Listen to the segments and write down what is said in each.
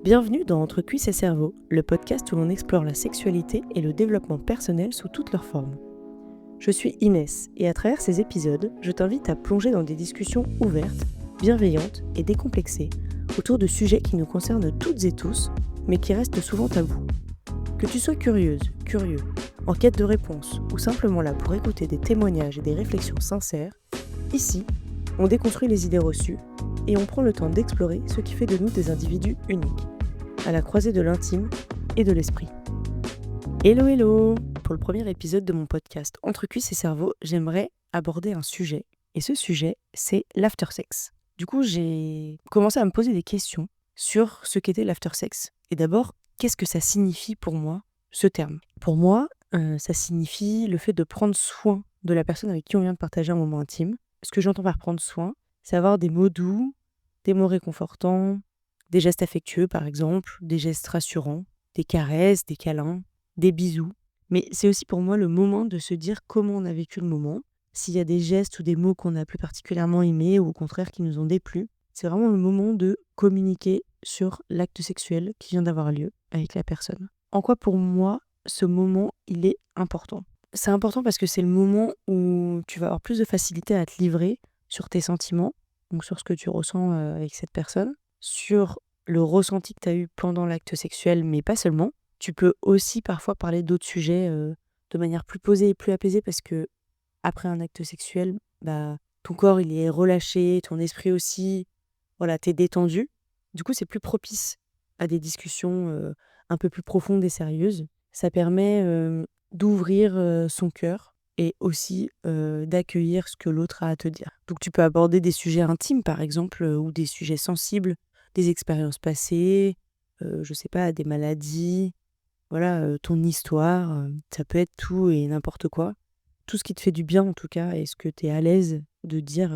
Bienvenue dans Entre cuisses et cerveau, le podcast où l'on explore la sexualité et le développement personnel sous toutes leurs formes. Je suis Inès et à travers ces épisodes, je t'invite à plonger dans des discussions ouvertes, bienveillantes et décomplexées autour de sujets qui nous concernent toutes et tous, mais qui restent souvent tabous. Que tu sois curieuse, curieux, en quête de réponses ou simplement là pour écouter des témoignages et des réflexions sincères, ici, on déconstruit les idées reçues et on prend le temps d'explorer ce qui fait de nous des individus uniques, à la croisée de l'intime et de l'esprit. Hello hello! Pour le premier épisode de mon podcast Entre cuisses et cerveau, j'aimerais aborder un sujet. Et ce sujet, c'est l'aftersex. Du coup, j'ai commencé à me poser des questions sur ce qu'était l'aftersex. Et d'abord, qu'est-ce que ça signifie pour moi, ce terme? Pour moi, ça signifie le fait de prendre soin de la personne avec qui on vient de partager un moment intime. Ce que j'entends par prendre soin, c'est avoir des mots doux, des mots réconfortants, des gestes affectueux par exemple, des gestes rassurants, des caresses, des câlins, des bisous. Mais c'est aussi pour moi le moment de se dire comment on a vécu le moment, s'il y a des gestes ou des mots qu'on a plus particulièrement aimés ou au contraire qui nous ont déplu. C'est vraiment le moment de communiquer sur l'acte sexuel qui vient d'avoir lieu avec la personne. En quoi pour moi, ce moment, il est important? C'est important parce que c'est le moment où tu vas avoir plus de facilité à te livrer sur tes sentiments, donc sur ce que tu ressens avec cette personne, sur le ressenti que tu as eu pendant l'acte sexuel, mais pas seulement. Tu peux aussi parfois parler d'autres sujets de manière plus posée et plus apaisée parce que après un acte sexuel, ton corps il est relâché, ton esprit aussi, voilà, t'es détendu. Du coup, c'est plus propice à des discussions un peu plus profondes et sérieuses. Ça permet d'ouvrir son cœur et aussi d'accueillir ce que l'autre a à te dire. Donc tu peux aborder des sujets intimes par exemple ou des sujets sensibles, des expériences passées, je sais pas, des maladies, voilà, ton histoire, ça peut être tout et n'importe quoi. Tout ce qui te fait du bien en tout cas et ce que tu es à l'aise de dire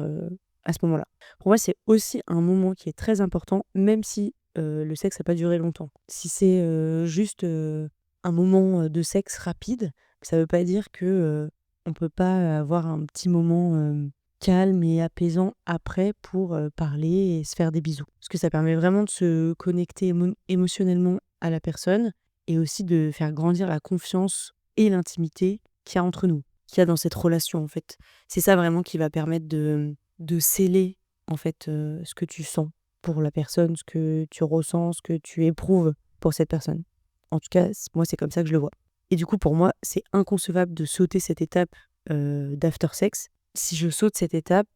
à ce moment-là. Pour moi, c'est aussi un moment qui est très important, même si le sexe n'a pas duré longtemps. Si c'est juste un moment de sexe rapide, ça veut pas dire que on peut pas avoir un petit moment calme et apaisant après pour parler et se faire des bisous. Parce que ça permet vraiment de se connecter émotionnellement à la personne et aussi de faire grandir la confiance et l'intimité qu'il y a entre nous, qu'il y a dans cette relation en fait. C'est ça vraiment qui va permettre de sceller en fait ce que tu sens pour la personne, ce que tu ressens, ce que tu éprouves pour cette personne. En tout cas, moi c'est comme ça que je le vois. Et du coup pour moi, c'est inconcevable de sauter cette étape d'after sex. Si je saute cette étape,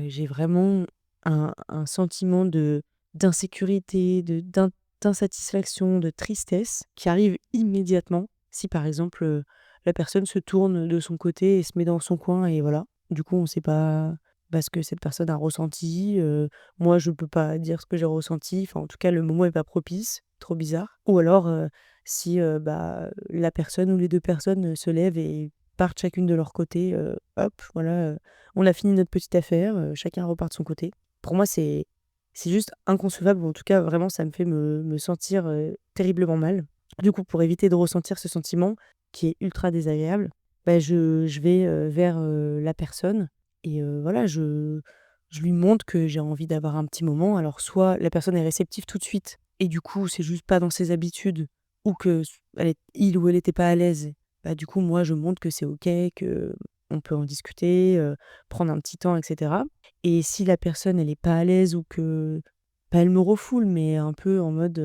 j'ai vraiment un sentiment d'insécurité, d'insatisfaction, de tristesse qui arrive immédiatement si par exemple, la personne se tourne de son côté et se met dans son coin et voilà. Du coup, on sait pas ce que cette personne a ressenti, moi je peux pas dire ce que j'ai ressenti, enfin en tout cas le moment est pas propice, trop bizarre. Ou alors, si, la personne ou les 2 personnes, se lèvent et partent chacune de leur côté, hop voilà, on a fini notre petite affaire, chacun repart de son côté. Pour moi c'est juste inconcevable ou en tout cas vraiment ça me fait me sentir, terriblement mal. Du coup, pour éviter de ressentir ce sentiment qui est ultra désagréable, je vais, vers, la personne et voilà, je lui montre que j'ai envie d'avoir un petit moment. Alors soit la personne est réceptive tout de suite et du coup, c'est juste pas dans ses habitudes ou que il ou elle était pas à l'aise, du coup, moi, je montre que c'est OK, que on peut en discuter, prendre un petit temps et cetera et si la personne, elle est pas à l'aise ou que pas elle me refoule, mais un peu en mode,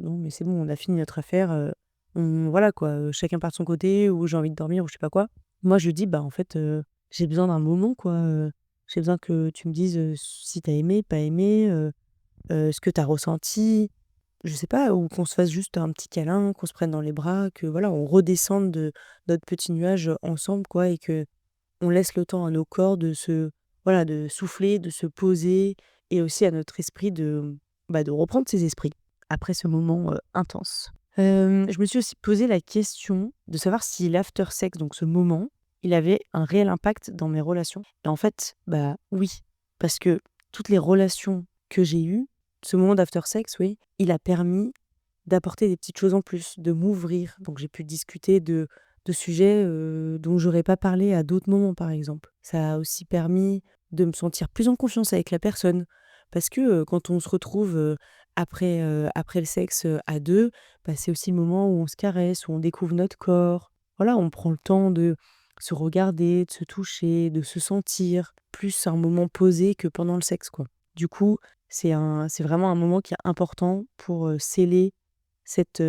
non mais c'est bon, on a fini notre affaire, on voilà quoi, chacun part de son côté ou j'ai envie de dormir ou je sais pas quoi. Moi je dis: «Bah, en fait, j'ai besoin d'un moment quoi, j'ai besoin que tu me dises, si tu as aimé, pas aimé, ce que tu as ressenti». Je sais pas, ou qu'on se fasse juste un petit câlin, qu'on se prenne dans les bras, que voilà, on redescende de notre petit nuage, ensemble quoi et que on laisse le temps à nos corps de se voilà, de souffler, de se poser et aussi à notre esprit de reprendre ses esprits après ce moment, intense. Je me suis aussi posé la question de savoir si l'after sex, donc ce moment, il avait un réel impact dans mes relations et en fait, oui, parce que toutes les relations que j'ai eues, ce moment d'after sex, oui, il a permis d'apporter des petites choses en plus, de m'ouvrir. Donc j'ai pu discuter de sujets, dont j'aurais pas parlé à d'autres moments, par exemple. Ça a aussi permis de me sentir plus en confiance avec la personne parce que, quand on se retrouve, Après le sexe, à 2, bah, c'est aussi le moment où on se caresse, où on découvre notre corps. Voilà, on prend le temps de se regarder, de se toucher, de se sentir. Plus un moment posé que pendant le sexe, quoi. Du coup, c'est vraiment un moment qui est important pour, sceller cette,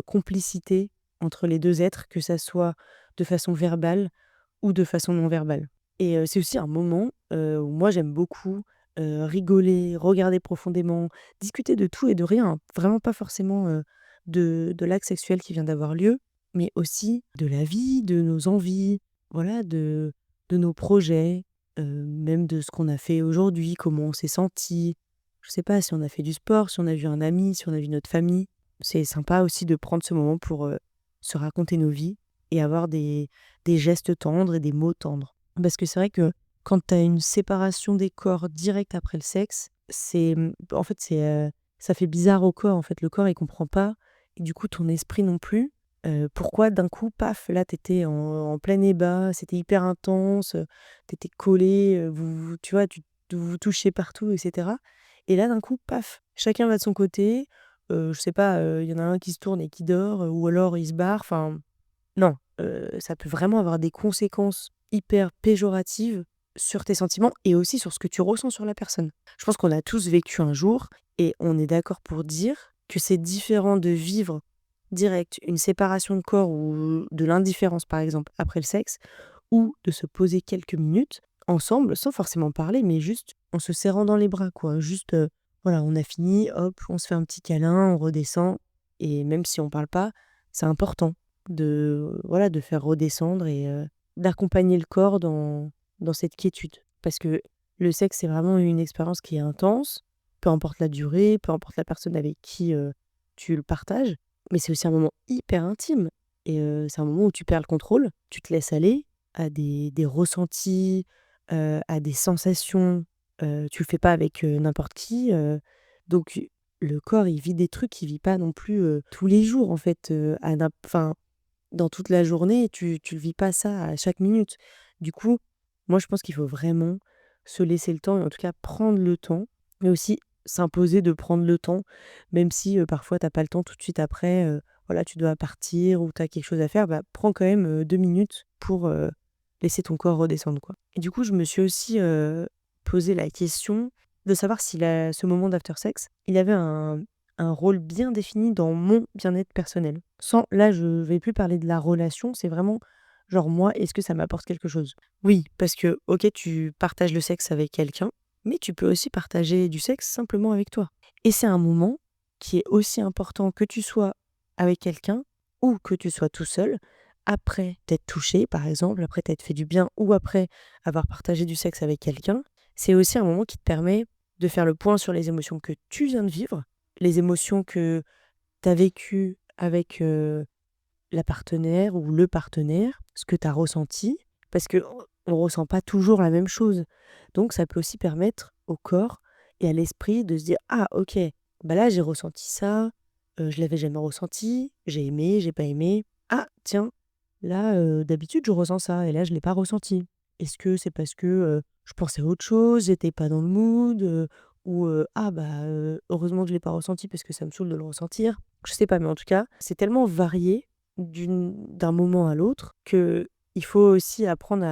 complicité entre les 2 êtres, que ça soit de façon verbale ou de façon non verbale. Et c'est aussi un moment, où moi j'aime beaucoup, rigoler, regarder profondément, discuter de tout et de rien, hein. Vraiment pas forcément, de l'acte sexuel qui vient d'avoir lieu, mais aussi de la vie, de nos envies, voilà, de nos projets, même de ce qu'on a fait aujourd'hui, comment on s'est senti. Je sais pas, si on a fait du sport, si on a vu un ami, si on a vu notre famille. C'est sympa aussi de prendre ce moment pour, se raconter nos vies et avoir des gestes tendres et des mots tendres. Parce que c'est vrai que quand tu as une séparation des corps direct après le sexe, en fait, ça fait bizarre au corps, en fait. Le corps, il comprend pas et du coup, ton esprit non plus. Pourquoi d'un coup, paf, là, tu étais en plein ébat, c'était hyper intense, tu étais collés, vous tu vois, vous vous touchiez partout et cetera et là, d'un coup, paf, chacun va de son côté, je sais pas, il y en a un qui se tourne et qui dort, ou alors il se barre, enfin non, ça peut vraiment avoir des conséquences hyper péjoratives sur tes sentiments et aussi sur ce que tu ressens sur la personne. Je pense qu'on a tous vécu un jour et on est d'accord pour dire que c'est différent de vivre direct une séparation de corps ou de l'indifférence, par exemple, après le sexe, ou de se poser quelques minutes ensemble, sans forcément parler, mais juste en se serrant dans les bras, quoi. Juste, voilà, on a fini, hop, on se fait un petit câlin, on redescend et même si on parle pas, c'est important de, voilà, de faire redescendre et d'accompagner le corps dans cette quiétude. Parce que le sexe, c'est vraiment une expérience qui est intense, peu importe la durée, peu importe la personne avec qui, tu le partages, mais c'est aussi un moment hyper intime et c'est un moment où tu perds le contrôle, tu te laisses aller à des ressentis, à des sensations, tu le fais pas avec, n'importe qui, donc le corps, il vit des trucs qu'il vit pas non plus, tous les jours en fait, enfin dans toute la journée, tu le vis pas ça à chaque minute. Du coup, moi, je pense qu'il faut vraiment se laisser le temps et en tout cas prendre le temps, mais aussi s'imposer de prendre le temps, même si, parfois tu pas le temps tout de suite après, voilà, tu dois partir ou tu as quelque chose à faire, bah, prends quand même, 2 minutes pour, laisser ton corps redescendre, quoi. Et du coup, je me suis aussi, posé la question de savoir si ce moment d'after sex, il avait un rôle bien défini dans mon bien-être personnel. Sans là, je vais plus parler de la relation, c'est vraiment genre moi, est-ce que ça m'apporte quelque chose? Oui, parce que OK, tu partages le sexe avec quelqu'un, mais tu peux aussi partager du sexe simplement avec toi. Et c'est un moment qui est aussi important que tu sois avec quelqu'un ou que tu sois tout seul, après t'être touché par exemple, après t'être fait du bien ou après avoir partagé du sexe avec quelqu'un. C'est aussi un moment qui te permet de faire le point sur les émotions que tu viens de vivre, les émotions que tu as vécues avec, la partenaire ou le partenaire, ce que tu as ressenti, parce qu'on ne ressent pas toujours la même chose. Donc ça peut aussi permettre au corps et à l'esprit de se dire: «Ah OK, bah là j'ai ressenti ça, je l'avais jamais ressenti, j'ai aimé, j'ai pas aimé. Ah tiens, là, d'habitude je ressens ça et là je l'ai pas ressenti. Est-ce que c'est parce que, je pensais à autre chose, j'étais pas dans le mood, ou, ah bah, heureusement que je l'ai pas ressenti parce que ça me saoule de le ressentir?» Je sais pas, mais en tout cas, c'est tellement varié d'un moment à l'autre que il faut aussi apprendre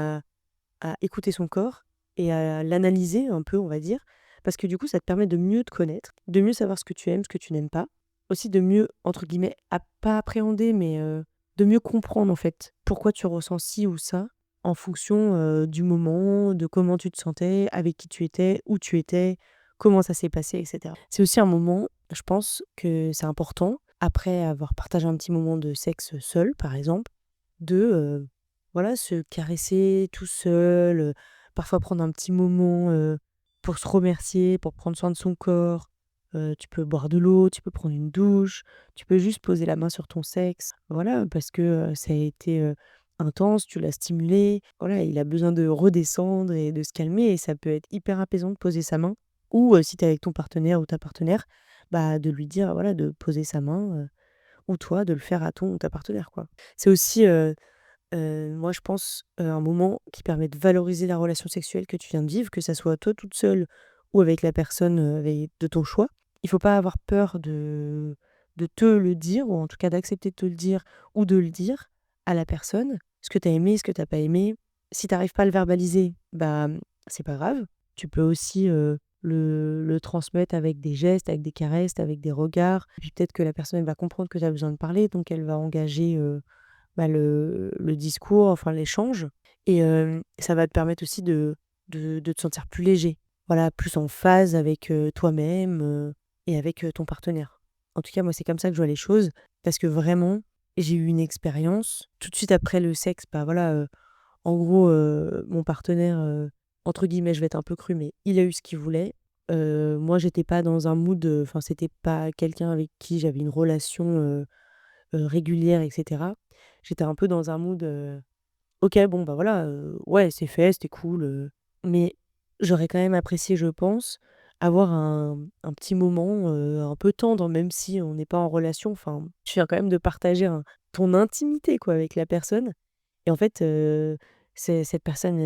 à écouter son corps et à l'analyser un peu, on va dire. Parce que du coup, ça te permet de mieux te connaître, de mieux savoir ce que tu aimes, ce que tu n'aimes pas. Aussi de mieux, entre guillemets, pas appréhender, mais de mieux comprendre en fait pourquoi tu ressens ci ou ça en fonction du moment, de comment tu te sentais, avec qui tu étais, où tu étais, comment ça s'est passé, etc. C'est aussi un moment, je pense que c'est important, après avoir partagé un petit moment de sexe seul, par exemple, de voilà, se caresser tout seul, parfois prendre un petit moment, pour se remercier, pour prendre soin de son corps. Tu peux boire de l'eau, tu peux prendre une douche, tu peux juste poser la main sur ton sexe. Voilà, parce que, ça a été, intense, tu l'as stimulé. Voilà, il a besoin de redescendre et de se calmer et ça peut être hyper apaisant de poser sa main ou, si tu es avec ton partenaire ou ta partenaire, bah, de lui dire, voilà, de poser sa main, ou toi de le faire à ton ou ta partenaire, quoi. C'est aussi, moi, je pense, un moment qui permet de valoriser la relation sexuelle que tu viens de vivre, que ça soit toi toute seule ou avec la personne, avec de ton choix. il faut pas avoir peur de te le dire ou en tout cas d'accepter de te le dire ou de le dire à la personne, ce que tu as aimé, ce que tu as pas aimé. Si tu arrives pas à le verbaliser, bah, c'est pas grave. Tu peux aussi, le transmettre avec des gestes, avec des caresses, avec des regards. Et puis peut-être que la personne, elle va comprendre que tu as besoin de parler, donc elle va engager, bah, le discours, enfin l'échange et ça va te permettre aussi de te sentir plus léger. Voilà, plus en phase avec, toi-même, et avec, ton partenaire. En tout cas, moi, c'est comme ça que je vois les choses parce que vraiment, j'ai eu une expérience tout de suite après le sexe, bah, voilà, en gros, mon partenaire, entre guillemets, je vais être un peu crue, mais il a eu ce qu'il voulait. Moi, j'étais pas dans un mood, enfin, c'était pas quelqu'un avec qui j'avais une relation, régulière et cetera. J'étais un peu dans un mood, OK, bon, bah, voilà, ouais, c'est fait, c'était cool, mais j'aurais quand même apprécié, je pense, avoir un petit moment, un peu tendre, même si on n'est pas en relation. Enfin, je viens quand même de partager ton intimité, quoi, avec la personne et en fait, cette personne,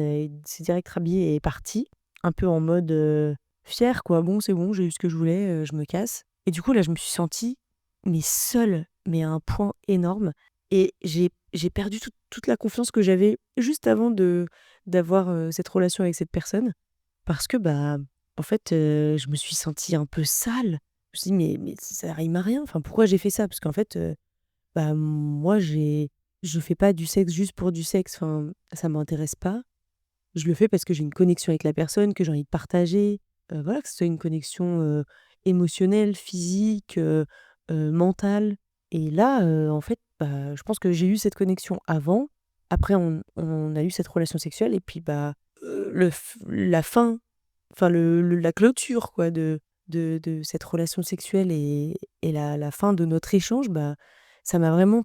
s'est direct rhabillée et est partie, un peu en mode, fière, quoi. «Bon, c'est bon, j'ai eu ce que je voulais, je me casse» et du coup, là, je me suis sentie, mais seule, mais à un point énorme et j'ai perdu toute la confiance que j'avais juste avant d'avoir, cette relation avec cette personne parce que, bah, en fait, je me suis sentie un peu sale. Je me suis dit: «Mais ça rime à rien, enfin, pourquoi j'ai fait ça?» parce qu'en fait, bah, moi, je fais pas du sexe juste pour du sexe, enfin, ça m'intéresse pas. Je le fais parce que j'ai une connexion avec la personne, que j'ai envie de partager, voilà, que ce soit une connexion, émotionnelle, physique, mentale et là, en fait, bah, je pense que j'ai eu cette connexion avant. Après on a eu cette relation sexuelle et puis, bah, la fin, enfin la clôture quoi de cette relation sexuelle et la fin de notre échange, bah, ça m'a vraiment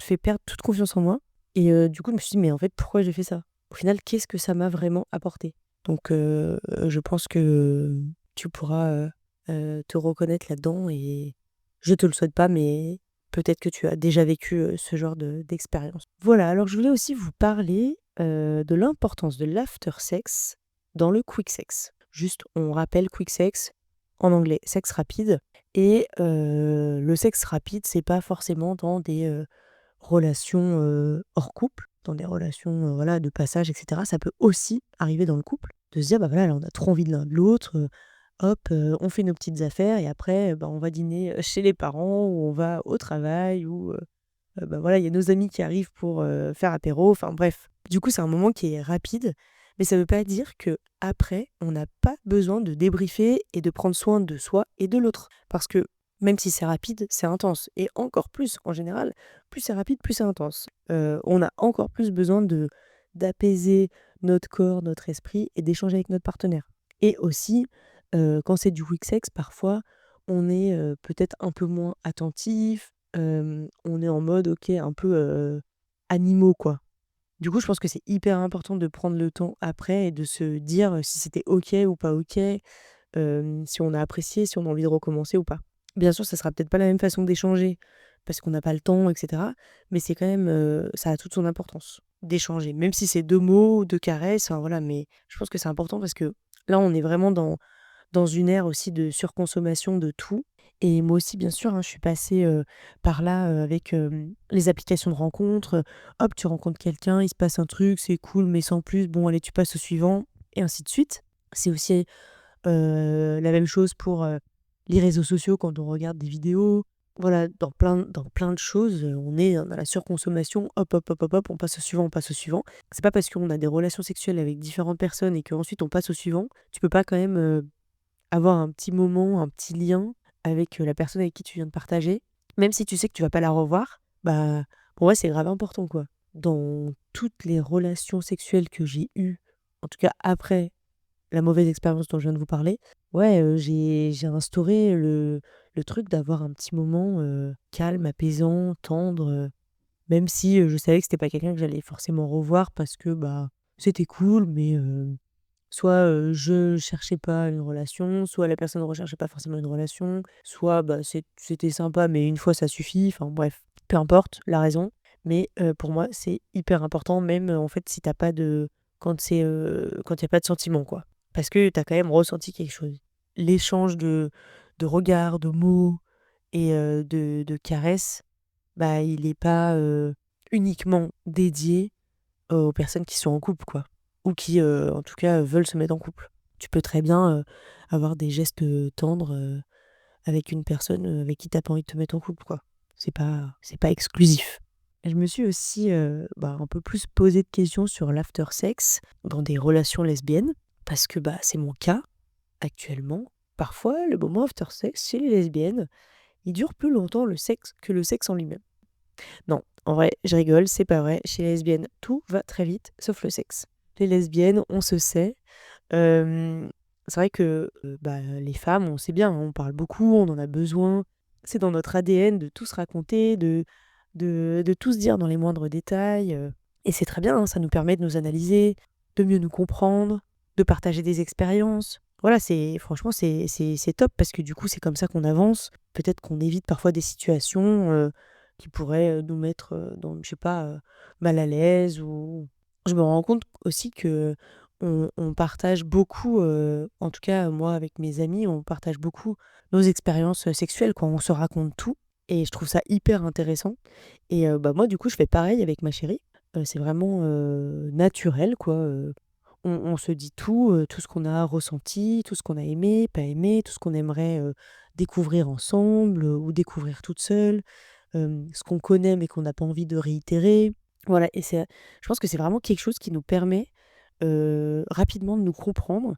fait perdre toute confiance en moi et du coup, je me suis dit: «Mais en fait, pourquoi j'ai fait ça?» Au final, qu'est-ce que ça m'a vraiment apporté? Donc je pense que tu pourras, te reconnaître là-dedans et je te le souhaite pas, mais peut-être que tu as déjà vécu, ce genre d'expérience. Voilà, alors je voulais aussi vous parler, de l'importance de l'after sex dans le quick sex. Juste, on rappelle quick sex, en anglais, sexe rapide et le sexe rapide, c'est pas forcément dans des, relations, hors couple, dans des relations, voilà, de passage et cetera. Ça peut aussi arriver dans le couple, de se dire: «Bah, voilà, là, on a trop envie de l'un de l'autre, hop, on fait nos petites affaires et après, bah, on va dîner, chez les parents ou on va au travail ou bah, voilà, il y a nos amis qui arrivent pour, faire apéro». Enfin bref. Du coup, c'est un moment qui est rapide, mais ça veut pas dire que après, on n'a pas besoin de débriefer et de prendre soin de soi et de l'autre. Parce que même si c'est rapide, c'est intense et encore plus en général, plus c'est rapide, plus c'est intense. On a encore plus besoin d'apaiser notre corps, notre esprit et d'échanger avec notre partenaire. Et aussi, quand c'est du quick sex, parfois, on est, peut-être un peu moins attentif, on est en mode, OK, un peu, animaux, quoi. Du coup, je pense que c'est hyper important de prendre le temps après et de se dire, si c'était OK ou pas OK, si on a apprécié, si on a envie de recommencer ou pas. Bien sûr, ça sera peut-être pas la même façon d'échanger parce qu'on n'a pas le temps et cetera, mais c'est quand même, ça a toute son importance d'échanger, même si c'est 2 mots, 2 caresses, enfin voilà, mais je pense que c'est important parce que là, on est vraiment dans une ère aussi de surconsommation de tout et moi aussi bien sûr, hein, je suis passée, par là, avec, les applications de rencontres, hop, tu rencontres quelqu'un, il se passe un truc, c'est cool, mais sans plus, bon allez, tu passes au suivant et ainsi de suite. C'est aussi, la même chose pour, les réseaux sociaux quand on regarde des vidéos. Voilà, dans plein de choses, on est dans la surconsommation, hop, hop, hop, hop, hop, on passe au suivant, on passe au suivant. C'est pas parce qu'on a des relations sexuelles avec différentes personnes et qu'ensuite on passe au suivant, tu peux pas quand même, avoir un petit moment, un petit lien avec, la personne avec qui tu viens de partager, même si tu sais que tu vas pas la revoir, bah, pour moi, c'est grave important, quoi. Dans toutes les relations sexuelles que j'ai eues, en tout cas après la mauvaise expérience dont je viens de vous parler, ouais, j'ai instauré le truc d'avoir un petit moment, calme, apaisant, tendre, même si, je savais que c'était pas quelqu'un que j'allais forcément revoir parce que, bah, c'était cool, mais soit, je cherchais pas une relation, soit la personne ne recherchait pas forcément une relation, soit, bah, c'était sympa, mais une fois ça suffit, enfin bref, peu importe la raison. Mais, pour moi, c'est hyper important même, en fait, si t'as pas de quand il y a pas de sentiment, quoi. Parce que tu as quand même ressenti quelque chose. L'échange de regards, de mots et de caresses, bah, il n'est pas uniquement dédié aux personnes qui sont en couple, quoi. Ou qui, en tout cas, veulent se mettre en couple. Tu peux très bien avoir des gestes tendres avec une personne avec qui t'as pas envie de te mettre en couple, quoi. C'est pas exclusif. Je me suis aussi un peu plus posé de questions sur l'after sex dans des relations lesbiennes, parce que c'est mon cas actuellement. Parfois, le moment after sex chez les lesbiennes, il dure plus longtemps que le sexe en lui-même. Non, en vrai, je rigole, c'est pas vrai. Chez les lesbiennes, tout va très vite, sauf le sexe. Les lesbiennes, on se sait. Euh, c'est vrai que les femmes, on sait bien, hein, on parle beaucoup, on en a besoin. C'est dans notre ADN de tout se raconter, de tout se dire dans les moindres détails. Et c'est très bien, hein, ça nous permet de nous analyser, de mieux nous comprendre, de partager des expériences. Voilà, franchement, c'est top parce que du coup, c'est comme ça qu'on avance. Peut-être qu'on évite parfois des situations qui pourraient nous mettre je sais pas, mal à l'aise. Ou je me rends compte aussi que on partage beaucoup, en tout cas moi avec mes amis, on partage beaucoup nos expériences sexuelles, quoi. On se raconte tout et je trouve ça hyper intéressant. Et moi du coup je fais pareil avec ma chérie. C'est vraiment naturel, quoi. On se dit tout, tout ce qu'on a ressenti, tout ce qu'on a aimé, pas aimé, tout ce qu'on aimerait découvrir ensemble ou découvrir toute seule, ce qu'on connaît mais qu'on n'a pas envie de réitérer. Voilà, et je pense que c'est vraiment quelque chose qui nous permet rapidement de nous comprendre,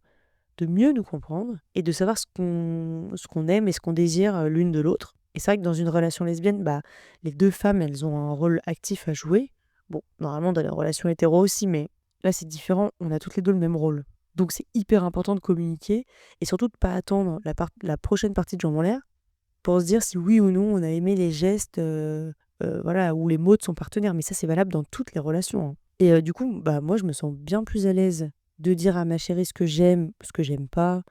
de mieux nous comprendre et de savoir ce qu'on aime et ce qu'on désire l'une de l'autre. Et c'est vrai que dans une relation lesbienne, les deux femmes, elles ont un rôle actif à jouer. Bon, normalement dans les relations hétéro aussi, mais là c'est différent, on a toutes les deux le même rôle. Donc c'est hyper important de communiquer et surtout de ne pas attendre la prochaine partie de Jambes en l'air pour se dire si oui ou non on a aimé les gestes voilà, ou les mots de son partenaire. Mais ça c'est valable dans toutes les relations, hein. Et du coup, moi je me sens bien plus à l'aise de dire à ma chérie ce que j'aime pas,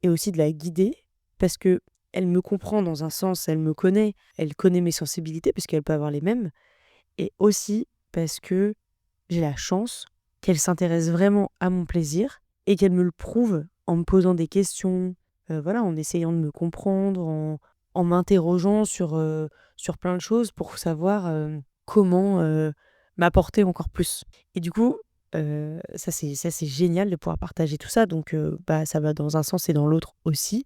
et aussi de la guider, parce que elle me comprend dans un sens, elle connaît mes sensibilités, puisqu'elle peut avoir les mêmes, et aussi parce que j'ai la chance qu'elle s'intéresse vraiment à mon plaisir, et qu'elle me le prouve en me posant des questions, voilà, en essayant de me comprendre, en m'interrogeant sur plein de choses pour savoir comment m'apporter encore plus. Et du coup, ça c'est génial de pouvoir partager tout ça. Donc, ça va dans un sens et dans l'autre aussi.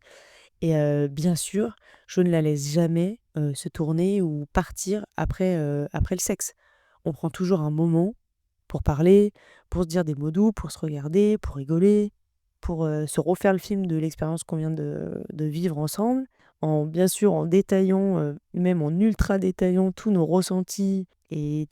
Et bien sûr, je ne la laisse jamais se tourner ou partir après le sexe. On prend toujours un moment pour parler, pour se dire des mots doux, pour se regarder, pour rigoler, pour se refaire le film de l'expérience qu'on vient de vivre ensemble, bien sûr en détaillant, même en ultra détaillant tous nos ressentis et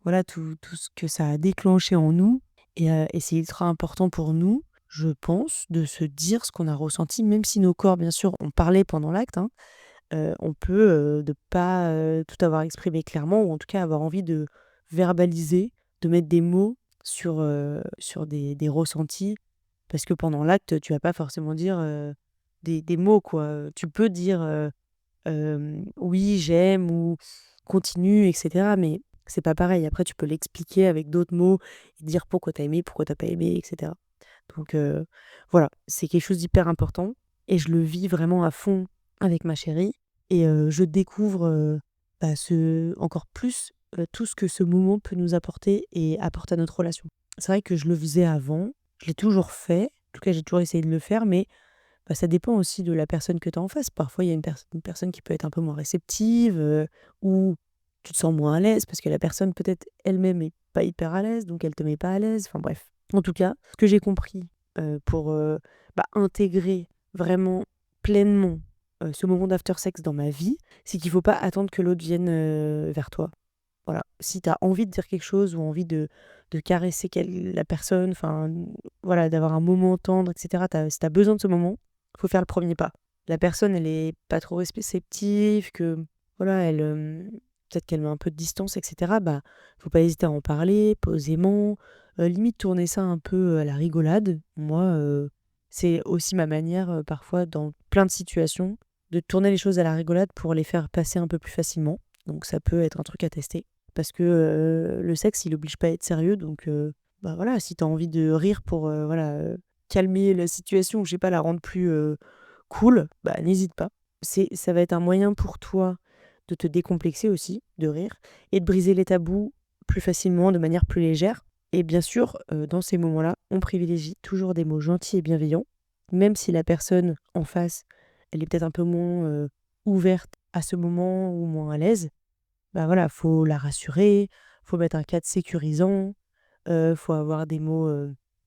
voilà, tout ce que ça a déclenché en nous. Et c'est ultra important pour nous, je pense, de se dire ce qu'on a ressenti, même si nos corps, bien sûr, ont parlé pendant l'acte, hein. On peut de pas tout avoir exprimé clairement, ou en tout cas avoir envie de verbaliser, de mettre des mots sur des ressentis, parce que pendant l'acte, tu vas pas forcément dire des mots, quoi. Tu peux dire oui, j'aime ou continue, etc. Mais c'est pas pareil. Après, tu peux l'expliquer avec d'autres mots et dire pourquoi t'as aimé, pourquoi t'as pas aimé, etc. Donc voilà, c'est quelque chose d'hyper important et je le vis vraiment à fond avec ma chérie. Et je découvre encore plus tout ce que ce moment peut nous apporter et apporte à notre relation. C'est vrai que je le faisais avant, je l'ai toujours fait, en tout cas j'ai toujours essayé de le faire, mais ça dépend aussi de la personne que tu as en face. Parfois il y a une personne qui peut être un peu moins réceptive, ou tu te sens moins à l'aise parce que la personne peut-être elle-même est pas hyper à l'aise, donc elle te met pas à l'aise, enfin bref. En tout cas, ce que j'ai compris pour intégrer vraiment pleinement ce moment d'after sex dans ma vie, c'est qu'il faut pas attendre que l'autre vienne vers toi. Voilà. Si tu as envie de dire quelque chose ou envie de caresser la personne, enfin voilà, d'avoir un moment tendre, etc., si tu as besoin de ce moment, faut faire le premier pas. La personne, elle est pas trop réceptive, que voilà, peut-être qu'elle met un peu de distance, etc. Faut pas hésiter à en parler posément, limite tourner ça un peu à la rigolade. Moi, c'est aussi ma manière, parfois, dans plein de situations, de tourner les choses à la rigolade pour les faire passer un peu plus facilement. Donc ça peut être un truc à tester. Parce que le sexe, il oblige pas à être sérieux. Donc voilà, si tu as envie de rire pour calmer la situation, ou je sais pas, la rendre plus cool, bah n'hésite pas. Ça va être un moyen pour toi de te décomplexer aussi, de rire, et de briser les tabous plus facilement, de manière plus légère. Et bien sûr, dans ces moments-là, on privilégie toujours des mots gentils et bienveillants, même si la personne en face, elle est peut-être un peu moins ouverte à ce moment ou moins à l'aise. Bah voilà, faut la rassurer, faut mettre un cadre sécurisant, faut avoir des mots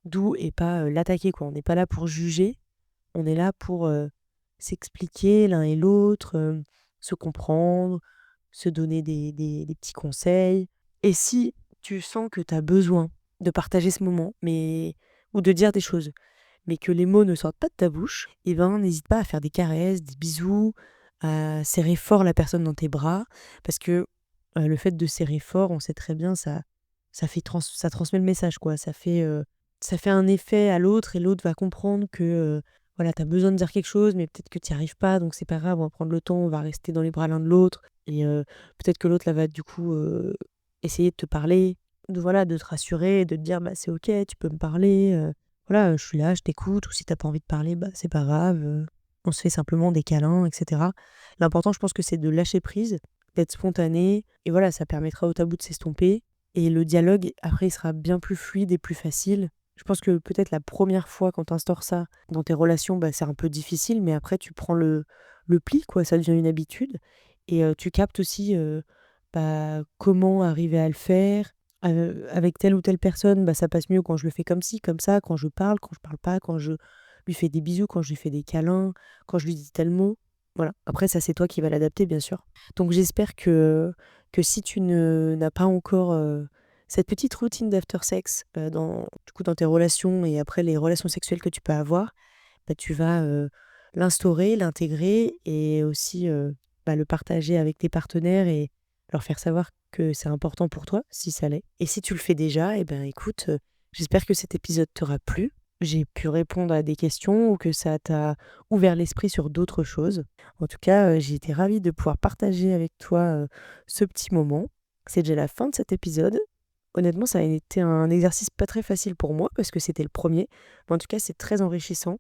doux et pas l'attaquer, quoi. On n'est pas là pour juger, on est là pour s'expliquer l'un et l'autre, se comprendre, se donner des petits conseils. Et si tu sens que tu as besoin de partager ce moment, ou de dire des choses, mais que les mots ne sortent pas de ta bouche, eh ben, n'hésite pas à faire des caresses, des bisous, à serrer fort la personne dans tes bras, parce que le fait de serrer fort, on sait très bien, ça transmet le message, quoi. Ça fait un effet à l'autre et l'autre va comprendre que voilà, tu as besoin de dire quelque chose, mais peut-être que tu n'y arrives pas, donc c'est pas grave, on va prendre le temps, on va rester dans les bras l'un de l'autre. Et peut-être que l'autre, là, va du coup essayer de te parler, de te rassurer, de te dire bah, c'est ok, tu peux me parler, voilà, je suis là, je t'écoute, ou si t'as pas envie de parler, bah, c'est pas grave, on se fait simplement des câlins, etc. L'important, je pense que c'est de lâcher prise, d'être spontané, et voilà, ça permettra au tabou de s'estomper. Et le dialogue, après, il sera bien plus fluide et plus facile. Je pense que peut-être la première fois quand tu instaures ça dans tes relations, bah, c'est un peu difficile, mais après tu prends le pli, quoi, ça devient une habitude. Et tu captes aussi bah, comment arriver à le faire. Avec telle ou telle personne, bah, ça passe mieux quand je le fais comme ci, comme ça, quand je parle, quand je parle pas, quand je lui fais des bisous, quand je lui fais des câlins, quand je lui dis tel mot. Voilà. Après, ça, c'est toi qui vas l'adapter, bien sûr. Donc j'espère que si tu n'as pas encore cette petite routine d'after sex dans tes relations et après les relations sexuelles que tu peux avoir, bah, tu vas l'instaurer, l'intégrer et aussi bah, le partager avec tes partenaires et leur faire savoir que c'est important pour toi, si ça l'est. Et si tu le fais déjà, eh ben écoute, j'espère que cet épisode t'aura plu. J'ai pu répondre à des questions ou que ça t'a ouvert l'esprit sur d'autres choses. En tout cas, j'ai été ravie de pouvoir partager avec toi ce petit moment. C'est déjà la fin de cet épisode. Honnêtement, ça a été un exercice pas très facile pour moi parce que c'était le premier. Mais en tout cas, c'est très enrichissant.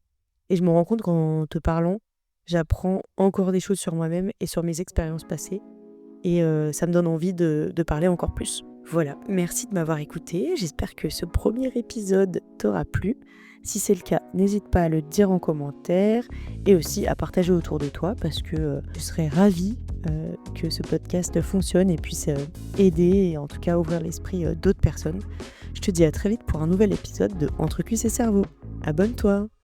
Et je me rends compte qu'en te parlant, j'apprends encore des choses sur moi-même et sur mes expériences passées. Et ça me donne envie de parler encore plus. Voilà, merci de m'avoir écouté. J'espère que ce premier épisode t'aura plu. Si c'est le cas, n'hésite pas à le dire en commentaire et aussi à partager autour de toi parce que je serais ravie que ce podcast fonctionne et puisse aider et en tout cas ouvrir l'esprit d'autres personnes. Je te dis à très vite pour un nouvel épisode de Entre cuisses et cerveau. Abonne-toi!